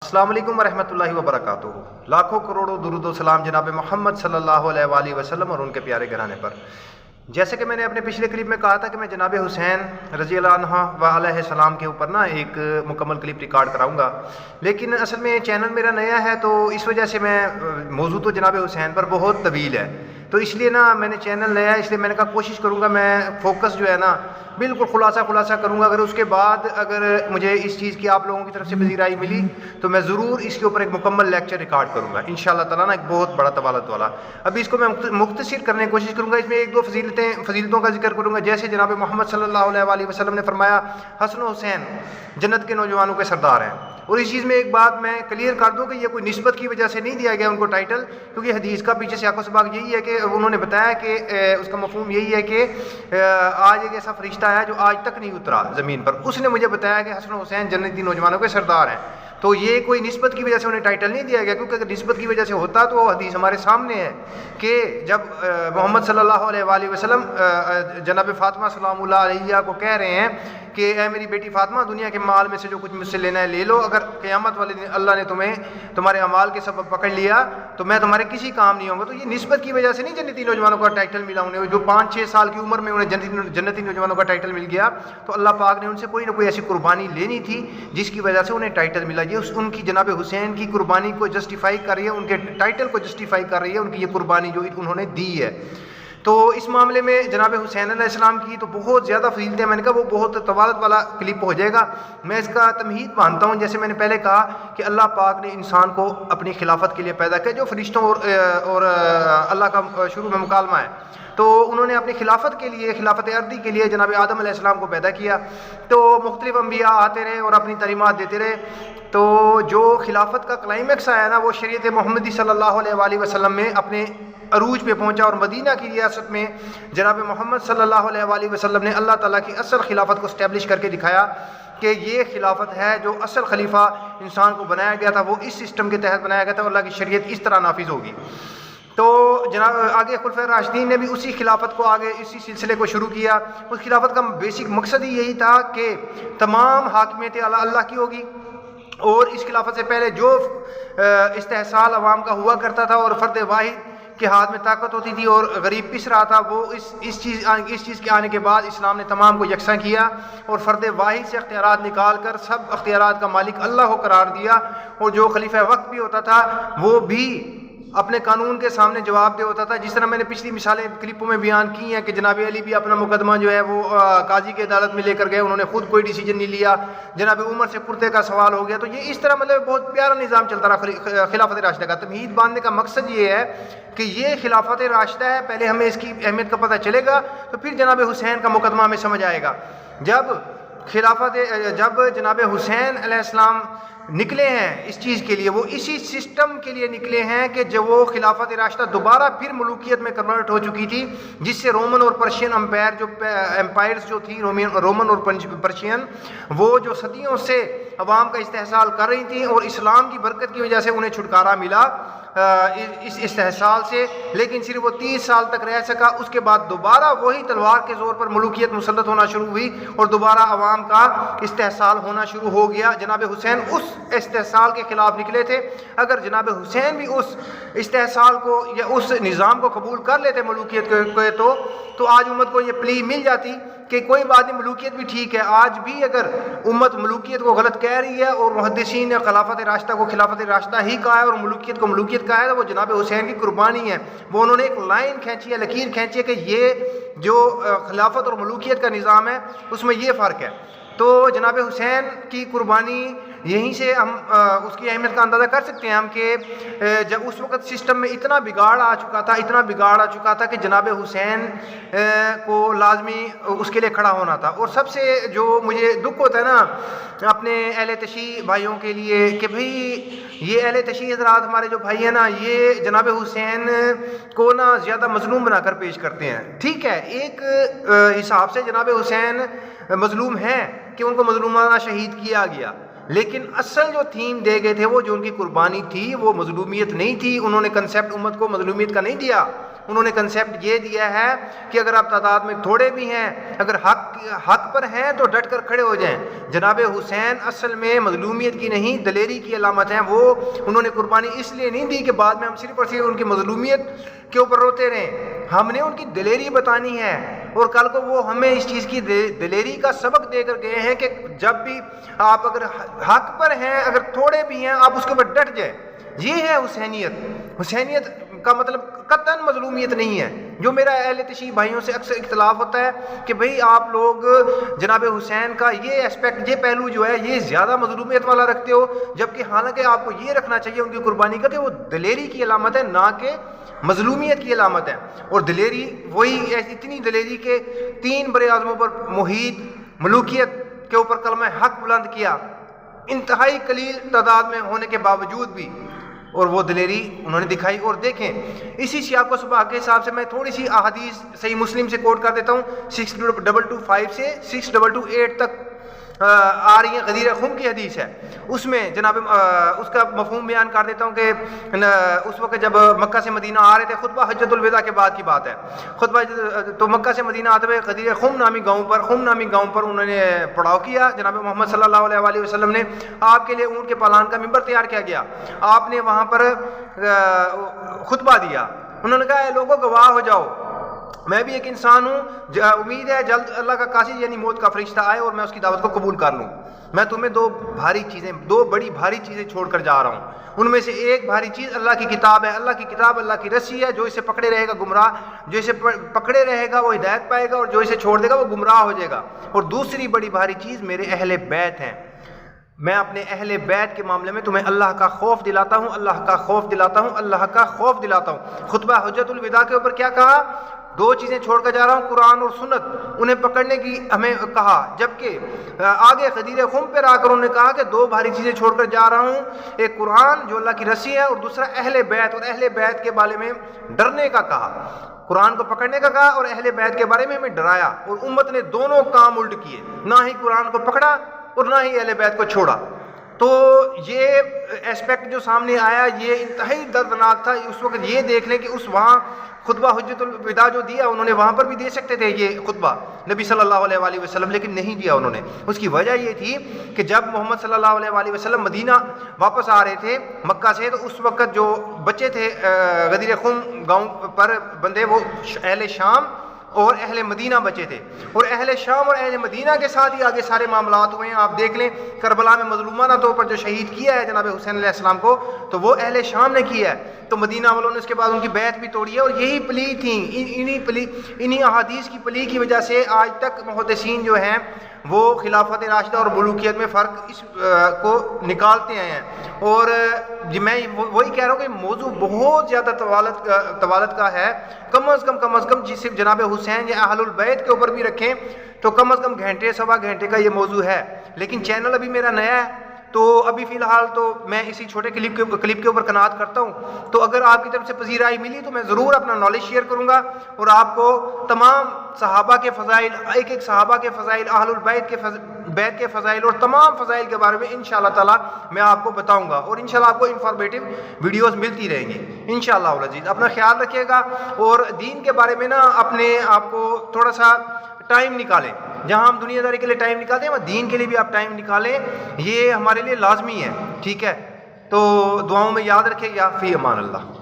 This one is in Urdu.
السلام علیکم ورحمۃ اللہ وبرکاتہ۔ لاکھوں کروڑوں درود و سلام جناب محمد صلی اللہ علیہ وآلہ وسلم اور ان کے پیارے گھرانے پر۔ جیسے کہ میں نے اپنے پچھلے کلپ میں کہا تھا کہ میں جناب حسین رضی اللہ عنہ و علیہ السلام کے اوپر ایک مکمل کلپ ریکارڈ کراؤں گا، لیکن اصل میں چینل میرا نیا ہے تو اس وجہ سے میں موضوع تو جناب حسین پر بہت طویل ہے، تو اس لیے میں نے چینل نیا ہے، اس لیے میں نے کہا کوشش کروں گا میں فوکس جو ہے بالکل خلاصہ کروں گا۔ اگر اس کے بعد اگر مجھے اس چیز کی آپ لوگوں کی طرف سے پذیرائی ملی تو میں ضرور اس کے اوپر ایک مکمل لیکچر ریکارڈ کروں گا انشاءاللہ تعالیٰ، ایک بہت بڑا طوالت والا۔ ابھی اس کو میں مختصر کرنے کی کوشش کروں گا، اس میں ایک دو فضیلتوں کا ذکر کروں گا، جیسے جناب محمد صلی اللہ علیہ وآلہ وسلم نے فرمایا حسن و حسین جنت کے نوجوانوں کے سردار ہیں۔ اور اس چیز میں ایک بات میں کلیئر کر دوں کہ یہ کوئی نسبت کی وجہ سے نہیں دیا گیا ان کو ٹائٹل، کیونکہ حدیث کا پیچھے سیاق و سباق یہی ہے کہ انہوں نے بتایا کہ اس کا مفہوم یہی ہے کہ آج ایک ایسا فرشتہ ہے جو آج تک نہیں اترا زمین پر، اس نے مجھے بتایا کہ حسن و حسین جنتی نوجوانوں کے سردار ہیں۔ تو یہ کوئی نسبت کی وجہ سے انہیں ٹائٹل نہیں دیا گیا، کیونکہ اگر نسبت کی وجہ سے ہوتا تو وہ حدیث ہمارے سامنے ہے کہ جب محمد صلی اللہ علیہ وآلہ وسلم جناب فاطمہ سلام اللہ علیہ کو کہہ رہے ہیں کہ اے میری بیٹی فاطمہ، دنیا کے مال میں سے جو کچھ مجھ سے لینا ہے لے لو، اگر قیامت والے دن اللہ نے تمہیں تمہارے اعمال کے سبب پکڑ لیا تو میں تمہارے کسی کام نہیں ہوں گا۔ تو یہ نسبت کی وجہ سے نہیں جنتی نوجوانوں کا ٹائٹل ملا انہیں، جو 5-6 سال کی عمر میں انہیں جنتی نوجوانوں کا ٹائٹل مل گیا، تو اللہ پاک نے ان سے کوئی نہ کوئی ایسی قربانی لینی تھی جس کی وجہ سے انہیں ٹائٹل ملا۔ یہ ان کی جناب حسین کی قربانی کو جسٹیفائی کر رہی ہے، ان کے ٹائٹل کو جسٹیفائی کر رہی ہے، ان کی یہ قربانی جو انہوں نے دی ہے۔ تو اس معاملے میں جناب حسین علیہ السلام کی تو بہت زیادہ فضیلتیں، میں نے کہا وہ بہت طوالت والا کلپ ہو جائے گا، میں اس کا تمہید مانتا ہوں۔ جیسے میں نے پہلے کہا کہ اللہ پاک نے انسان کو اپنی خلافت کے لیے پیدا کیا، جو فرشتوں اور اللہ کا شروع میں مکالمہ ہے، تو انہوں نے اپنی خلافت کے لیے، خلافت ارضی کے لیے جناب آدم علیہ السلام کو پیدا کیا، تو مختلف انبیاء آتے رہے اور اپنی تعلیمات دیتے رہے، تو جو خلافت کا کلائمیکس آیا وہ شریعت محمدی صلی اللہ علیہ وآلہ وسلم میں اپنے عروج پہ پہنچا، اور مدینہ کی ریاست میں جناب محمد صلی اللہ علیہ وآلہ وسلم نے اللہ تعالیٰ کی اصل خلافت کو اسٹیبلش کر کے دکھایا کہ یہ خلافت ہے جو اصل خلیفہ انسان کو بنایا گیا تھا وہ اس سسٹم کے تحت بنایا گیا تھا، اور اللہ کی شریعت اس طرح نافذ ہوگی۔ تو جناب آگے خلفائے راشدین نے بھی اسی خلافت کو آگے اسی سلسلے کو شروع کیا۔ اس خلافت کا بیسک مقصد ہی یہی تھا کہ تمام حاکمیت اللہ کی ہوگی، اور اس خلافت سے پہلے جو استحصال عوام کا ہوا کرتا تھا اور فرد واحد کے ہاتھ میں طاقت ہوتی تھی اور غریب پس رہا تھا، وہ اس چیز کے آنے کے بعد اسلام نے تمام کو یکساں کیا اور فرد واحد سے اختیارات نکال کر سب اختیارات کا مالک اللہ کو قرار دیا، اور جو خلیفہ وقت بھی ہوتا تھا وہ بھی اپنے قانون کے سامنے جواب دہ ہوتا تھا۔ جس طرح میں نے پچھلی مثالیں کلپوں میں بیان کی ہیں کہ جناب علی بھی اپنا مقدمہ جو ہے وہ قاضی کی عدالت میں لے کر گئے، انہوں نے خود کوئی ڈیسیجن نہیں لیا، جناب عمر سے کرتے کا سوال ہو گیا۔ تو یہ اس طرح بہت پیارا نظام چلتا رہا خلافت راشدہ کا۔ تمہید باندھنے کا مقصد یہ ہے کہ یہ خلافت راشدہ ہے، پہلے ہمیں اس کی اہمیت کا پتہ چلے گا تو پھر جناب حسین کا مقدمہ ہمیں سمجھ آئے گا۔ جب جناب حسین علیہ السلام نکلے ہیں اس چیز کے لیے، وہ اسی سسٹم کے لیے نکلے ہیں کہ جب وہ خلافت راشدہ دوبارہ پھر ملوکیت میں کنورٹ ہو چکی تھی، جس سے رومن اور پرشین امپائرز جو تھی، رومن اور پرشین، وہ جو صدیوں سے عوام کا استحصال کر رہی تھیں، اور اسلام کی برکت کی وجہ سے انہیں چھٹکارا ملا اس استحصال سے، لیکن صرف وہ 30 سال تک رہ سکا۔ اس کے بعد دوبارہ وہی تلوار کے زور پر ملوکیت مسلط ہونا شروع ہوئی اور دوبارہ عوام کا استحصال ہونا شروع ہو گیا۔ جناب حسین اس استحصال کے خلاف نکلے تھے۔ اگر جناب حسین بھی اس استحصال کو یا اس نظام کو قبول کر لیتے ملوکیت کو تو آج امت کو یہ پلی مل جاتی کہ کوئی بات نہیں، ملوکیت بھی ٹھیک ہے۔ آج بھی اگر امت ملوکیت کو غلط کہہ رہی ہے اور محدثین نے خلافت راشدہ کو خلافت راشدہ ہی کہا ہے اور ملوکیت کو ملوکیت کہا ہے، تو وہ جناب حسین کی قربانی ہے۔ وہ انہوں نے ایک لائن کھینچی ہے، لکیر کھینچی ہے کہ یہ جو خلافت اور ملوکیت کا نظام ہے اس میں یہ فرق ہے۔ تو جناب حسین کی قربانی یہیں سے ہم اس کی اہمیت کا اندازہ کر سکتے ہیں ہم کہ جب اس وقت سسٹم میں اتنا بگاڑ آ چکا تھا کہ جناب حسین کو لازمی اس کے لیے کھڑا ہونا تھا۔ اور سب سے جو مجھے دکھ ہوتا ہے اپنے اہل تشیع بھائیوں کے لیے کہ بھئی یہ اہل تشیع حضرات ہمارے جو بھائی ہیں یہ جناب حسین کو زیادہ مظلوم بنا کر پیش کرتے ہیں۔ ٹھیک ہے، ایک حساب سے جناب حسین مظلوم ہیں کہ ان کو مظلومانہ شہید کیا گیا، لیکن اصل جو تھیم دے گئے تھے وہ جو ان کی قربانی تھی وہ مظلومیت نہیں تھی۔ انہوں نے کنسیپٹ امت کو مظلومیت کا نہیں دیا، انہوں نے کنسیپٹ یہ دیا ہے کہ اگر آپ تعداد میں تھوڑے بھی ہیں، اگر حق پر ہیں تو ڈٹ کر کھڑے ہو جائیں۔ جناب حسین اصل میں مظلومیت کی نہیں، دلیری کی علامت ہیں۔ وہ انہوں نے قربانی اس لیے نہیں دی کہ بعد میں ہم صرف اور صرف ان کی مظلومیت کے اوپر روتے رہیں، ہم نے ان کی دلیری بتانی ہے، اور کل کو وہ ہمیں اس چیز کی دلیری کا سبق دے کر گئے ہیں کہ جب بھی آپ اگر حق پر ہیں، اگر تھوڑے بھی ہیں، آپ اس کے اوپر ڈٹ جائیں۔ یہ ہے حسینیت۔ حسینیت کا مطلب قطعاً مظلومیت نہیں ہے۔ جو میرا اہل تشیع بھائیوں سے اکثر اختلاف ہوتا ہے کہ بھئی آپ لوگ جناب حسین کا یہ اسپیکٹ، یہ پہلو جو ہے یہ زیادہ مظلومیت والا رکھتے ہو، جبکہ حالانکہ آپ کو یہ رکھنا چاہیے ان کی قربانی کا کہ وہ دلیری کی علامت ہے، نہ کہ مظلومیت کی علامت ہے۔ اور دلیری وہی اتنی دلیری کہ 3 بر اعظموں پر محیط ملوکیت کے اوپر کلمہ حق بلند کیا، انتہائی قلیل تعداد میں ہونے کے باوجود بھی، اور وہ دلیری انہوں نے دکھائی۔ اور دیکھیں اسی سیاق و سباق کے حساب سے میں تھوڑی سی احادیث صحیح مسلم سے کوٹ کر دیتا ہوں، 6225 سے 6228 تک آ رہی ہیں، غدیر خم کی حدیث ہے۔ اس میں جناب اس کا مفہوم بیان کر دیتا ہوں کہ اس وقت جب مکہ سے مدینہ آ رہے تھے، خطبہ حجۃ الوداع کے بعد کی بات ہے، خطبہ تو مکہ سے مدینہ آتے ہوئے غدیر خم نامی گاؤں پر انہوں نے پڑاؤ کیا۔ جناب محمد صلی اللہ علیہ وآلہ وسلم نے آپ کے لیے اونٹ کے پالان کا ممبر تیار کیا گیا، آپ نے وہاں پر خطبہ دیا۔ انہوں نے کہا اے لوگوں گواہ ہو جاؤ، میں بھی ایک انسان ہوں، امید ہے جلد اللہ کا قاصد یعنی موت کا فرشتہ آئے اور میں اس کی دعوت کو قبول کر لوں۔ میں تمہیں دو بڑی بھاری چیزیں چھوڑ کر جا رہا ہوں، ان میں سے ایک بھاری چیز اللہ کی کتاب ہے۔ اللہ کی کتاب اللہ کی رسی ہے، جو اسے پکڑے رہے گا گمراہ، جو اسے پکڑے رہے گا وہ ہدایت پائے گا، اور جو اسے چھوڑ دے گا وہ گمراہ ہو جائے گا۔ اور دوسری بڑی بھاری چیز میرے اہل بیت ہیں، میں اپنے اہل بیت کے معاملے میں تمہیں اللہ کا خوف دلاتا ہوں، اللہ کا خوف دلاتا ہوں، اللہ کا خوف دلاتا ہوں۔ خطبہ حجۃ الوداع کے اوپر کیا کہا؟ 2 چیزیں چھوڑ کر جا رہا ہوں، قرآن اور سنت، انہیں پکڑنے کی ہمیں کہا۔ جبکہ آگے غدیر خم پر آ کر انہوں نے کہا کہ 2 بھاری چیزیں چھوڑ کر جا رہا ہوں، ایک قرآن جو اللہ کی رسی ہے، اور دوسرا اہل بیت، اور اہل بیت کے بارے میں ڈرنے کا کہا۔ قرآن کو پکڑنے کا کہا اور اہل بیت کے بارے میں ہمیں ڈرایا، اور امت نے دونوں کام الٹ کیے، نہ ہی قرآن کو پکڑا اور نہ ہی اہل بیت کو چھوڑا۔ تو یہ اسپیکٹ جو سامنے آیا یہ انتہائی دردناک تھا۔ اس وقت یہ دیکھ لیں کہ اس وہاں خطبہ حجۃ الوداع جو دیا، انہوں نے وہاں پر بھی دے سکتے تھے یہ خطبہ نبی صلی اللہ علیہ وآلہ وسلم، لیکن نہیں دیا انہوں نے۔ اس کی وجہ یہ تھی کہ جب محمد صلی اللہ علیہ وآلہ وسلم مدینہ واپس آ رہے تھے مکہ سے، تو اس وقت جو بچے تھے غدیر خم گاؤں پر بندے، وہ اہل شام اور اہل مدینہ بچے تھے، اور اہل شام اور اہل مدینہ کے ساتھ ہی آگے سارے معاملات ہوئے ہیں۔ آپ دیکھ لیں کربلا میں مظلومانہ طور پر جو شہید کیا ہے جناب حسین علیہ السلام کو، تو وہ اہل شام نے کیا ہے، تو مدینہ والوں نے اس کے بعد ان کی بیعت بھی توڑی ہے، اور یہی پلی تھی، انہی احادیث کی پلی کی وجہ سے آج تک محدثین جو ہیں وہ خلافت راشدہ اور ملوکیت میں فرق اس کو نکالتے آئے ہیں۔ اور میں وہی کہہ رہا ہوں کہ موضوع بہت زیادہ طوالت کا ہے، کم از کم جس صرف جناب حسین یا اہل البیت کے اوپر بھی رکھیں تو کم از کم گھنٹے سوا گھنٹے کا یہ موضوع ہے، لیکن چینل ابھی میرا نیا ہے، تو ابھی فی الحال تو میں اسی چھوٹے کلپ کے اوپر قناعت کرتا ہوں۔ تو اگر آپ کی طرف سے پذیرائی ملی تو میں ضرور اپنا نالج شیئر کروں گا، اور آپ کو تمام صحابہ کے فضائل، ایک صحابہ کے فضائل، اہل البیت کے فضائل اور تمام فضائل کے بارے میں انشاءاللہ تعالی میں آپ کو بتاؤں گا، اور انشاءاللہ آپ کو انفارمیٹیو ویڈیوز ملتی رہیں گی انشاءاللہ العزیز۔ اپنا خیال رکھیے گا، اور دین کے بارے میں نا اپنے آپ کو تھوڑا سا ٹائم نکالیں، جہاں ہم دنیا داری کے لیے ٹائم نکالتے ہیں وہاں دین کے لیے بھی آپ ٹائم نکالیں، یہ ہمارے لیے لازمی ہے، ٹھیک ہے؟ تو دعاؤں میں یاد رکھیں، یا فی امان اللہ۔